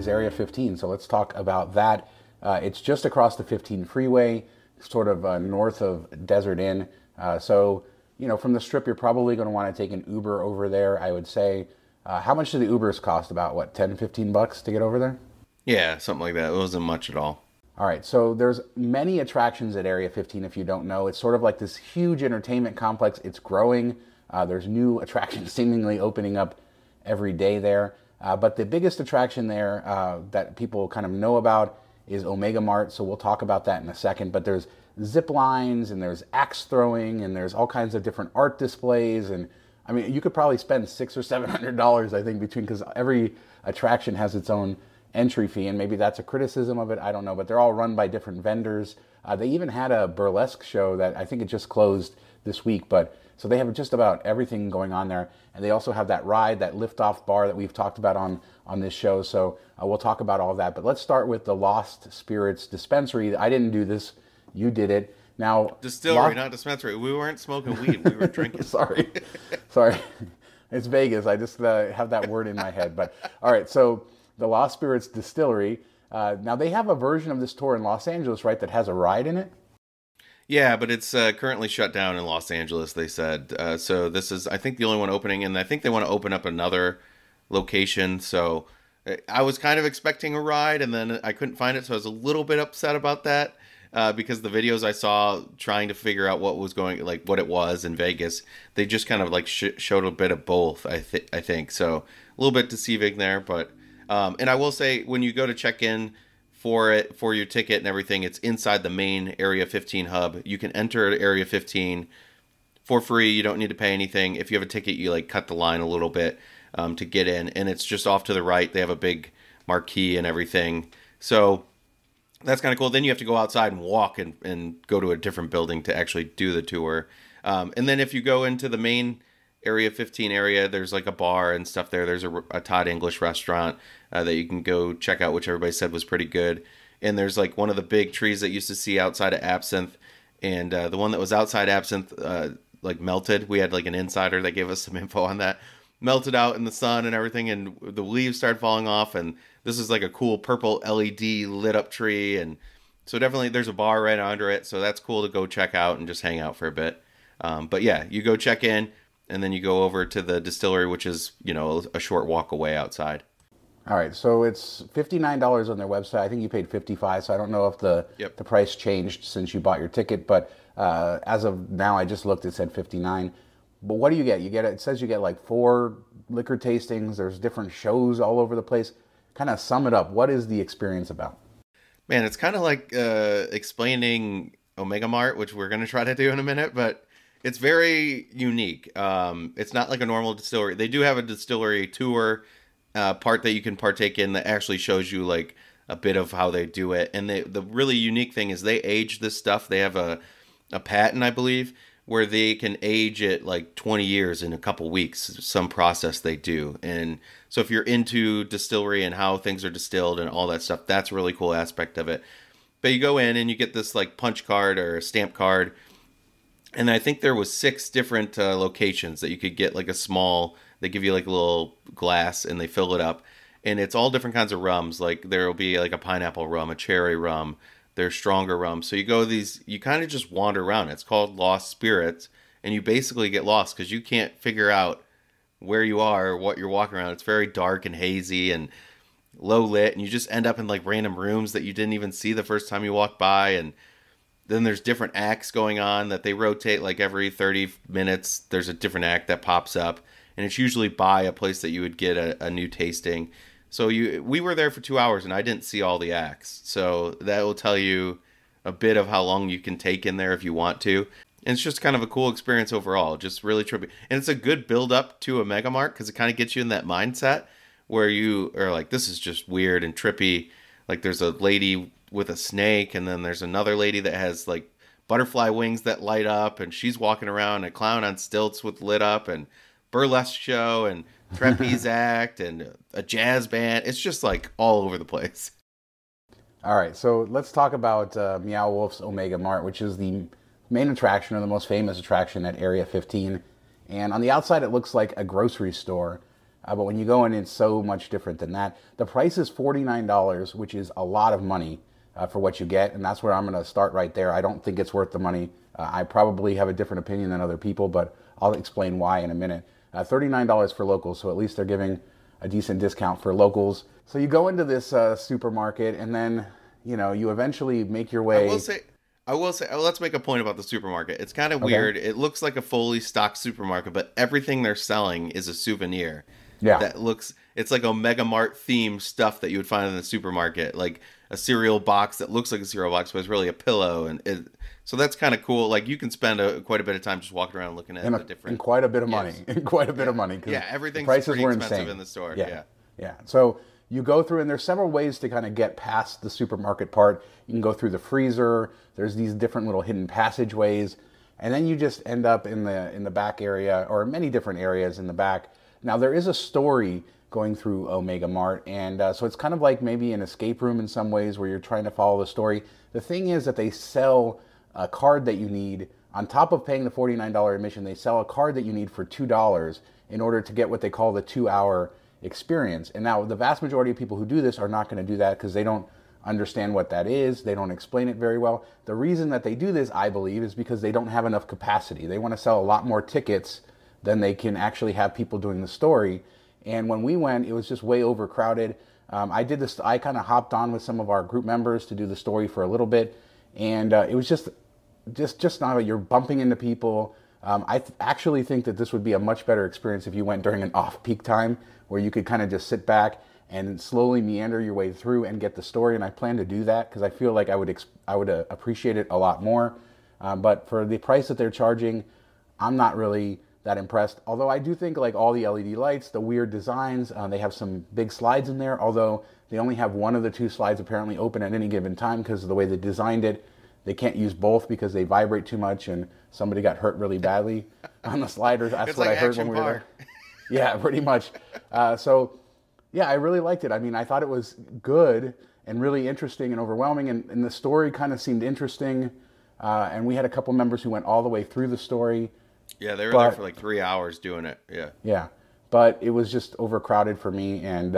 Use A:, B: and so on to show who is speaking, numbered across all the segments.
A: is Area 15. So let's talk about that. It's just across the 15 freeway, sort of north of Desert Inn. So, you know, from the Strip, you're probably going to want to take an Uber over there, I would say. How much do the Ubers cost? About, what, 10, 15 bucks to get over there?
B: Yeah, something like that. It wasn't much at all.
A: All right, so there's many attractions at Area 15 if you don't know. It's sort of like this huge entertainment complex. It's growing. There's new attractions seemingly opening up every day there. But the biggest attraction there that people kind of know about is Omega Mart, so we'll talk about that in a second. But there's zip lines, and there's axe throwing, and there's all kinds of different art displays. And I mean, you could probably spend $600 or $700, I think, between, because every attraction has its own entry fee, and maybe that's a criticism of it, I don't know, but they're all run by different vendors. They even had a burlesque show that I think it just closed this week, but so they have just about everything going on there. And they also have that ride, that Liftoff bar that we've talked about on this show, so we'll talk about all that. But let's start with the Lost Spirits Dispensary. I didn't do this, you did it. Now,
B: Distillery, not dispensary. We weren't smoking weed, we were drinking.
A: Sorry. It's Vegas, I just have that word in my head. But all right, so the Lost Spirits Distillery. Now, they have a version of this tour in Los Angeles, right, that has a ride in it?
B: Yeah, but it's currently shut down in Los Angeles, they said. So this is, I think, the only one opening, and I think they want to open up another location. So I was kind of expecting a ride, and then I couldn't find it, so I was a little bit upset about that. Because the videos I saw trying to figure out what was going, like what it was in Vegas, they just kind of like showed a bit of both, I think. So a little bit deceiving there, but... and I will say, when you go to check in for your ticket and everything, it's inside the main Area 15 hub. You can enter at Area 15 for free. You don't need to pay anything. If you have a ticket, you like cut the line a little bit to get in, and it's just off to the right. They have a big marquee and everything. So that's kind of cool. Then you have to go outside and walk and go to a different building to actually do the tour. And then if you go into the main Area 15 area, there's like a bar and stuff there. There's a Todd English restaurant that you can go check out, which everybody said was pretty good. And there's like one of the big trees that you used to see outside of Absinthe, and the one that was outside Absinthe like melted. We had like an insider that gave us some info on that. Melted out in the sun and everything, and the leaves started falling off, and this is like a cool purple LED lit up tree. And so definitely there's a bar right under it, so that's cool to go check out and just hang out for a bit. But yeah, you go check in, and then you go over to the distillery, which is, you know, a short walk away outside.
A: All right, so it's $59 on their website. I think you paid $55, so I don't know if the price changed since you bought your ticket, but as of now, I just looked, it said $59. But what do you get? It says you get like 4 liquor tastings. There's different shows all over the place. Kind of sum it up. What is the experience about?
B: Man, it's kind of like explaining Omega Mart, which we're going to try to do in a minute, but it's very unique. It's not like a normal distillery. They do have a distillery tour part that you can partake in that actually shows you like a bit of how they do it. And the really unique thing is they age this stuff. They have a patent, I believe, where they can age it like 20 years in a couple weeks, some process they do. And so if you're into distillery and how things are distilled and all that stuff, that's a really cool aspect of it. But you go in and you get this like punch card or a stamp card. And I think there was 6 different locations that you could get like a small, they give you like a little glass and they fill it up. And it's all different kinds of rums. Like there will be like a pineapple rum, a cherry rum. They're stronger rums. So you go you kind of just wander around. It's called Lost Spirits. And you basically get lost because you can't figure out where you are or what you're walking around. It's very dark and hazy and low lit. And you just end up in like random rooms that you didn't even see the first time you walked by. And then there's different acts going on that they rotate like every 30 minutes. There's a different act that pops up. And it's usually by a place that you would get a new tasting. So we were there for 2 hours and I didn't see all the acts. So that will tell you a bit of how long you can take in there if you want to. And it's just kind of a cool experience overall. Just really trippy. And it's a good build up to Omega Mart because it kind of gets you in that mindset where you are like, this is just weird and trippy. Like there's a lady with a snake, and then there's another lady that has like butterfly wings that light up, and she's walking around, a clown on stilts with lit up, and burlesque show, and trapeze act, and a jazz band. It's just like all over the place.
A: All right, so let's talk about Meow Wolf's Omega Mart, which is the main attraction or the most famous attraction at Area 15. And on the outside, it looks like a grocery store. But when you go in, it's so much different than that. The price is $49, which is a lot of money for what you get, and that's where I'm going to start right there. I don't think it's worth the money. I probably have a different opinion than other people, but I'll explain why in a minute. $39 for locals, so at least they're giving a decent discount for locals. So you go into this supermarket, and then you eventually make your way.
B: I will say, let's make a point about the supermarket. It's kind of weird. It looks like a fully stocked supermarket, but everything they're selling is a souvenir.
A: Yeah.
B: It's like Omega Mart themed stuff that you would find in the supermarket, like a cereal box that looks like a cereal box, but it's really a pillow. So that's kind of cool. Like you can spend quite a bit of time just walking around looking at the different.
A: And quite a bit of money. And quite a bit of money.
B: Yeah, everything's
A: prices
B: pretty
A: were
B: expensive
A: insane
B: in the store.
A: Yeah. So you go through, and there's several ways to kind of get past the supermarket part. You can go through the freezer. There's these different little hidden passageways, and then you just end up in the back area, or many different areas in the back. Now there is a story going through Omega Mart, and so it's kind of like maybe an escape room in some ways where you're trying to follow the story. The thing is that they sell a card that you need on top of paying the $49 admission. They sell a card that you need for $2 in order to get what they call the 2-hour experience. And now the vast majority of people who do this are not going to do that because they don't understand what that is. They don't explain it very well. The reason that they do this, I believe, is because they don't have enough capacity. They want to sell a lot more tickets than they can actually have people doing the story. And when we went, it was just way overcrowded. I kind of hopped on with some of our group members to do the story for a little bit, and it was just not. You're bumping into people. I actually think that this would be a much better experience if you went during an off-peak time where you could kind of just sit back and slowly meander your way through and get the story. And I plan to do that because I feel like I would appreciate it a lot more. But for the price that they're charging, I'm not really that impressed. Although I do think like all the LED lights, the weird designs, they have some big slides in there. Although they only have one of the two slides apparently open at any given time because of the way they designed it. They can't use both because they vibrate too much, and somebody got hurt really badly on the sliders. That's what I heard when we were there. Yeah, pretty much. So yeah, I really liked it. I mean, I thought it was good and really interesting and overwhelming, and the story kind of seemed interesting. And we had a couple members who went all the way through the story.
B: Yeah, they were there for like 3 hours doing it. Yeah.
A: Yeah, but it was just overcrowded for me, and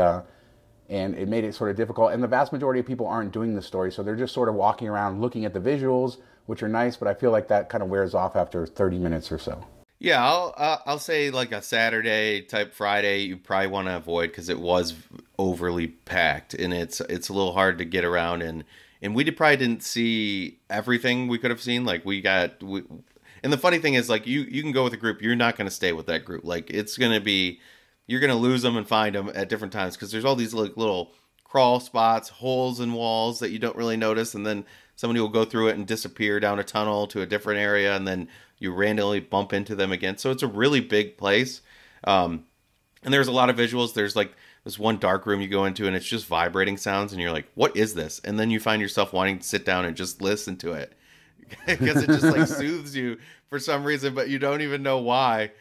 A: it made it sort of difficult. And the vast majority of people aren't doing the story, so they're just sort of walking around looking at the visuals, which are nice, but I feel like that kind of wears off after 30 minutes or so.
B: Yeah, I'll say like a Saturday type Friday you probably want to avoid because it was overly packed and it's a little hard to get around, and we probably didn't see everything we could have seen. Like and the funny thing is, like, you can go with a group, you're not going to stay with that group. Like, it's going to be, you're going to lose them and find them at different times because there's all these like little crawl spots, holes in walls that you don't really notice, and then somebody will go through it and disappear down a tunnel to a different area, and then you randomly bump into them again. So it's a really big place. And there's a lot of visuals. There's like this one dark room you go into, and it's just vibrating sounds, and you're like, what is this? And then you find yourself wanting to sit down and just listen to it. Because it just like soothes you for some reason, but you don't even know why.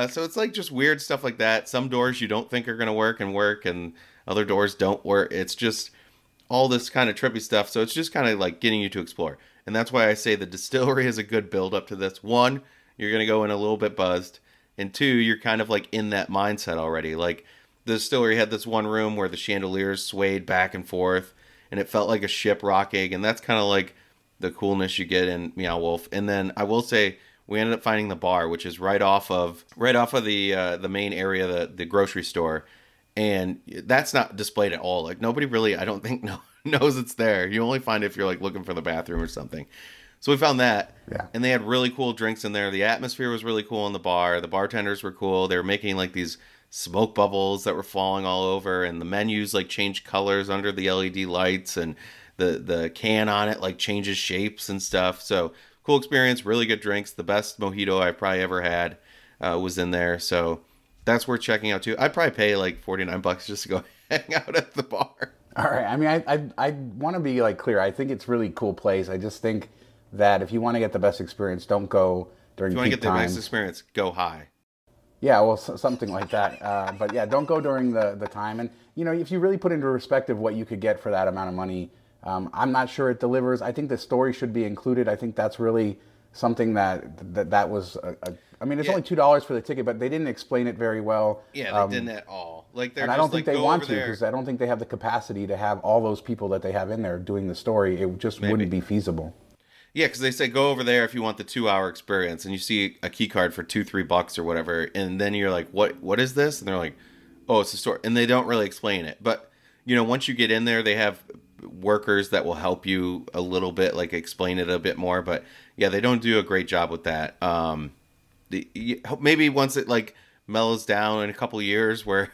B: So it's like just weird stuff like that. Some doors you don't think are going to work, and other doors don't work. It's just all this kind of trippy stuff. So it's just kind of like getting you to explore. And that's why I say the distillery is a good build up to this. One, you're going to go in a little bit buzzed. And two, you're kind of like in that mindset already. Like the distillery had this one room where the chandeliers swayed back and forth, and it felt like a ship rocking. And that's kind of like the coolness you get in Meow Wolf. And then I will say we ended up finding the bar, which is right off of the main area, the grocery store, and that's not displayed at all. Like nobody really, I don't think knows it's there. You only find it if you're like looking for the bathroom or something. So we found that,
A: yeah.
B: And they had really cool drinks in there. The atmosphere was really cool in the bar. The bartenders were cool. They were making like these smoke bubbles that were falling all over, and the menus like changed colors under the LED lights, and the can on it like changes shapes and stuff. So cool experience, really good drinks. The best mojito I probably ever had was in there. So that's worth checking out too. I'd probably pay like $49 just to go hang out at the bar.
A: All right. I mean, I want to be like clear. I think it's a really cool place. I just think that if you want to get the best experience, don't go during peak time. If you want to get the best experience,
B: go high.
A: Yeah, well, something like that. But yeah, don't go during the time. And, you know, if you really put into perspective what you could get for that amount of money, I'm not sure it delivers. I think the story should be included. I think that's really something that was I mean, it's
B: Yeah.
A: only $2 for the ticket, but they didn't explain it very well.
B: Yeah, they didn't at all. Like they're
A: And I
B: just
A: don't think
B: like
A: they
B: go
A: want
B: over
A: to,
B: there.
A: because I don't think they have the capacity to have all those people that they have in there doing the story. It just
B: Maybe.
A: wouldn't be feasible.
B: Yeah, because they say go over there if you want the 2 hour experience, and you see a key card for $2-3 or whatever, and then you're like, what is this? And they're like, oh, it's a store, and they don't really explain it. But you know, once you get in there, they have workers that will help you a little bit, like explain it a bit more. But yeah, they don't do a great job with that. Maybe once it like mellows down in a couple years, where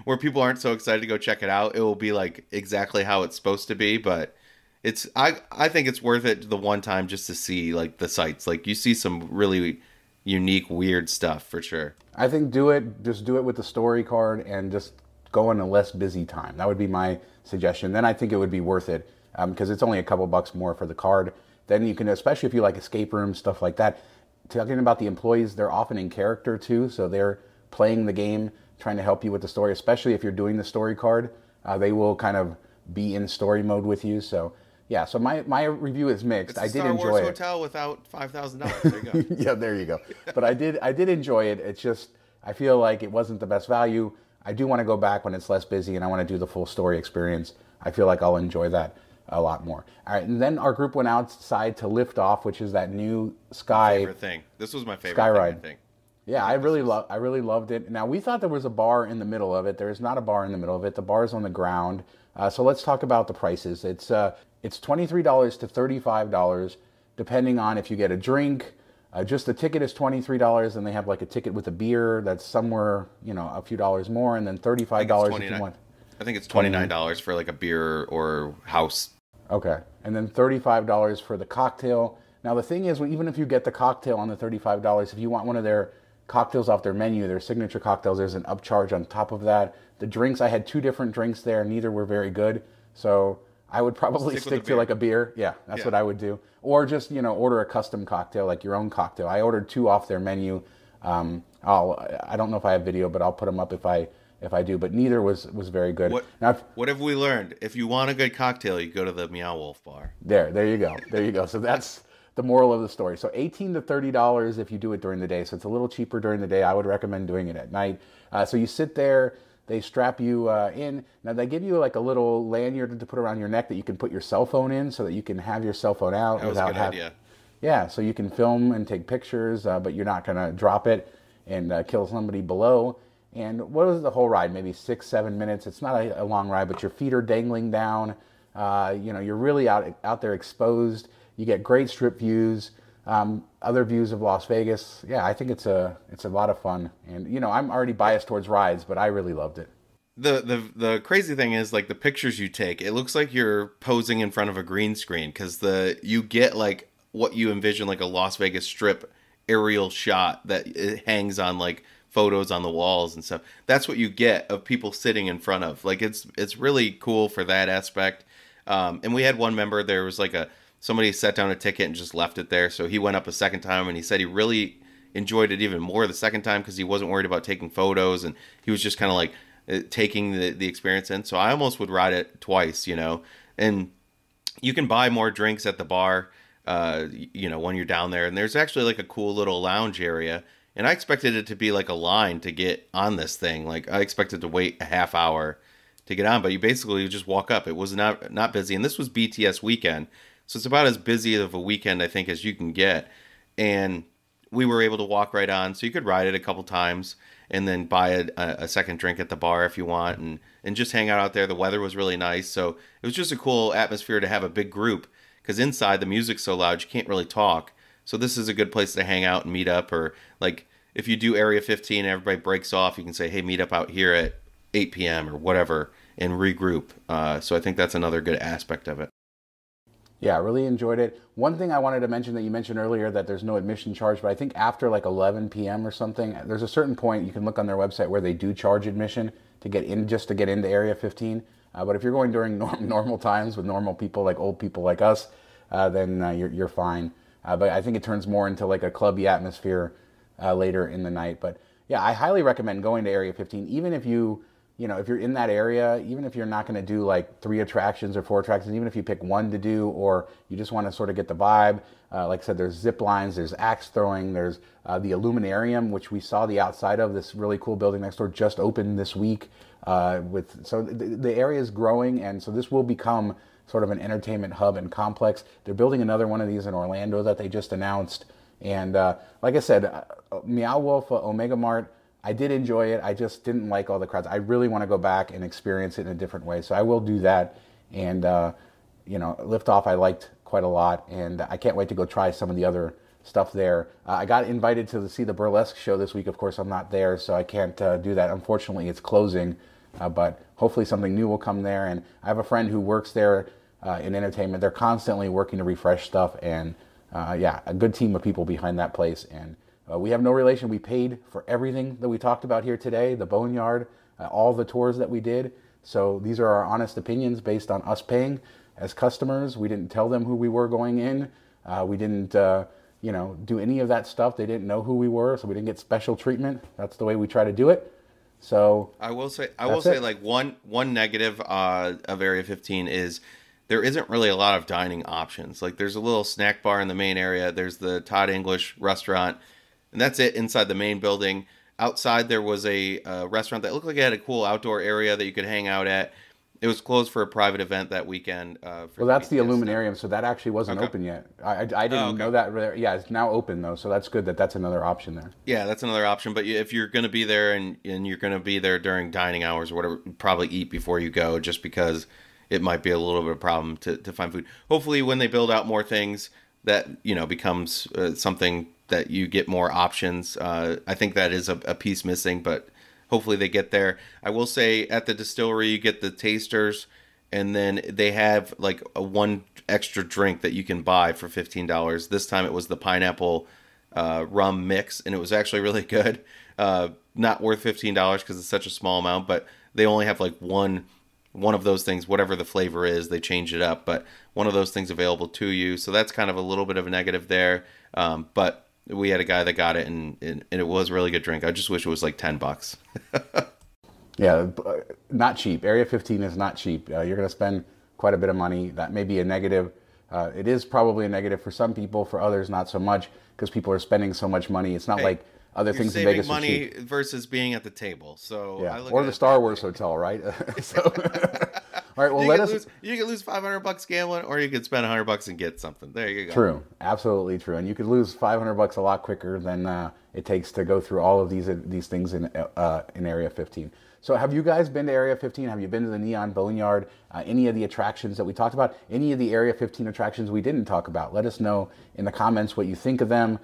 B: where people aren't so excited to go check it out, it will be like exactly how it's supposed to be. But it's I think it's worth it the one time just to see like the sights. Like you see some really unique, weird stuff for sure.
A: I think just do it with the story card and just go on a less busy time. That would be my suggestion. Then I think it would be worth it, because it's only a couple bucks more for the card. Then you can, especially if you like escape rooms, stuff like that. Talking about the employees, they're often in character too, so they're playing the game, trying to help you with the story, especially if you're doing the story card. They will kind of be in story mode with you. So yeah, so my review is mixed.
B: It's a
A: I did
B: Star
A: enjoy
B: Wars
A: it.
B: hotel without $5,000. There you go.
A: Yeah, there you go. But I did enjoy it. It's just I feel like it wasn't the best value. I do want to go back when it's less busy and I want to do the full story experience. I feel like I'll enjoy that a lot more. All right, and then our group went outside to Liftoff, which is that new sky
B: Favorite thing. This was my favorite
A: Sky
B: thing,
A: ride.
B: I think.
A: Yeah, I really loved it. Now, we thought there was a bar in the middle of it. There is not a bar in the middle of it. The bar is on the ground. So let's talk about the prices. It's $23 to $35, depending on if you get a drink. Just the ticket is $23, and they have like a ticket with a beer that's somewhere, a few dollars more, and then $35 if you want.
B: I think it's $29 for like a beer or house.
A: Okay, and then $35 for the cocktail. Now the thing is, even if you get the cocktail on the $35, if you want one of their cocktails off their menu, their signature cocktails, there's an upcharge on top of that. The drinks, I had 2 different drinks there, neither were very good, so I would probably stick to like a beer. Yeah, that's what I would do. Or just, order a custom cocktail, like your own cocktail. I ordered 2 off their menu. I don't know if I have video, but I'll put them up if I do. But neither was very good.
B: What have we learned? If you want a good cocktail, you go to the Meow Wolf bar.
A: There you go. There you go. So that's the moral of the story. So $18 to $30 if you do it during the day. So it's a little cheaper during the day. I would recommend doing it at night. So you sit there. They strap you in. Now they give you like a little lanyard to put around your neck that you can put your cell phone in, so that you can have your cell phone out.
B: That was a good idea.
A: Yeah, so you can film and take pictures, but you're not going to drop it and kill somebody below. And what was the whole ride? Maybe 6-7 minutes. It's not a long ride, but your feet are dangling down. You're really out there exposed. You get great strip views. Other views of Las Vegas. Yeah, I think it's a lot of fun, and I'm already biased towards rides, but I really loved it.
B: The crazy thing is, like, the pictures you take, it looks like you're posing in front of a green screen, because you get like what you envision, like a Las Vegas Strip aerial shot that it hangs on like photos on the walls and stuff. That's what you get of people sitting in front of. Like it's really cool for that aspect. And we had one member, there was like somebody set down a ticket and just left it there. So he went up a second time, and he said he really enjoyed it even more the second time because he wasn't worried about taking photos, and he was just kind of like taking the experience in. So I almost would ride it twice, and you can buy more drinks at the bar, when you're down there. And there's actually like a cool little lounge area. And I expected it to be like a line to get on this thing. Like I expected to wait a half hour to get on, but you basically just walk up. It was not busy. And this was BTS weekend. So it's about as busy of a weekend, I think, as you can get. And we were able to walk right on. So you could ride it a couple times and then buy a second drink at the bar if you want, and just hang out there. The weather was really nice. So it was just a cool atmosphere to have a big group, because inside the music's so loud you can't really talk. So this is a good place to hang out and meet up. Or like if you do Area 15 and everybody breaks off, you can say, hey, meet up out here at 8 p.m. or whatever and regroup. So I think that's another good aspect of it.
A: Yeah, I really enjoyed it. One thing I wanted to mention that you mentioned earlier, that there's no admission charge, but I think after like 11 p.m. or something, there's a certain point you can look on their website where they do charge admission to get in, just to get into Area 15. But if you're going during normal times with normal people, like old people like us, then you're fine. But I think it turns more into like a clubby atmosphere later in the night. But yeah, I highly recommend going to Area 15, even if you you know, if you're in that area, even if you're not going to do like 3 attractions or 4 attractions, even if you pick one to do, or you just want to sort of get the vibe, like I said, there's zip lines, there's axe throwing, there's the Illuminarium, which we saw the outside of. This really cool building next door just opened this week. So the area is growing, and so this will become sort of an entertainment hub and complex. They're building another one of these in Orlando that they just announced. And like I said, Meow Wolf, Omega Mart, I did enjoy it. I just didn't like all the crowds. I really want to go back and experience it in a different way. So I will do that. And, you know, Liftoff I liked quite a lot. And I can't wait to go try some of the other stuff there. I got invited to see the burlesque show this week. Of course, I'm not there, so I can't do that. Unfortunately, it's closing. But hopefully something new will come there. And I have a friend who works there in entertainment. They're constantly working to refresh stuff. And yeah, a good team of people behind that place. And we have no relation. We paid for everything that we talked about here today, the Boneyard, all the tours that we did. So these are our honest opinions based on us paying as customers. We didn't tell them who we were going in. We didn't, you know, do any of that stuff. They didn't know who we were, so we didn't get special treatment. That's the way we try to do it. So
B: I will say like one negative of Area 15 is there isn't really a lot of dining options. Like there's a little snack bar in the main area. There's the Todd English restaurant, and that's it inside the main building. Outside there was a restaurant that looked like it had a cool outdoor area that you could hang out at. It was closed for a private event that weekend.
A: Well, that's the Illuminarium, so that actually wasn't open yet. I didn't know that. Yeah, it's now open, though, so that's good that that's another option there.
B: Yeah, that's another option. But if you're going to be there and you're going to be there during dining hours or whatever, probably eat before you go, just because it might be a little bit of a problem to find food. Hopefully, when they build out more things, that, you know, becomes something that you get more options. I think that is a piece missing, but hopefully they get there. I will say at the distillery, you get the tasters, and then they have like a one extra drink that you can buy for $15. This time it was the pineapple rum mix, and it was actually really good. Not worth $15 because it's such a small amount, but they only have like one of those things, whatever the flavor is, they change it up, but one of those things available to you. So that's kind of a little bit of a negative there. But we had a guy that got it, and it was a really good drink. I just wish it was like $10.
A: Yeah, not cheap. Area 15 is not cheap. You're going to spend quite a bit of money. That may be a negative. It is probably a negative for some people. For others, not so much, because people are spending so much money. It's not like other things in Vegas are cheap.
B: Saving money versus being at the table. So
A: yeah, or the Star Wars hotel, right? So, all right. Well,
B: you can lose $500 gambling, or you can spend $100 and get something. There you go.
A: True, absolutely true. And you could lose $500 a lot quicker than it takes to go through all of these things in Area 15. So, have you guys been to Area 15? Have you been to the Neon Boneyard? Any of the attractions that we talked about? Any of the Area 15 attractions we didn't talk about? Let us know in the comments what you think of them.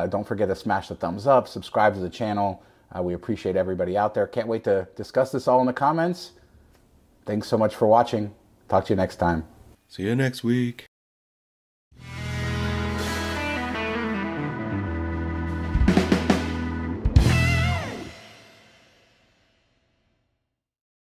A: Don't forget to smash the thumbs up, subscribe to the channel. We appreciate everybody out there. Can't wait to discuss this all in the comments. Thanks so much for watching. Talk to you next time.
B: See you next week.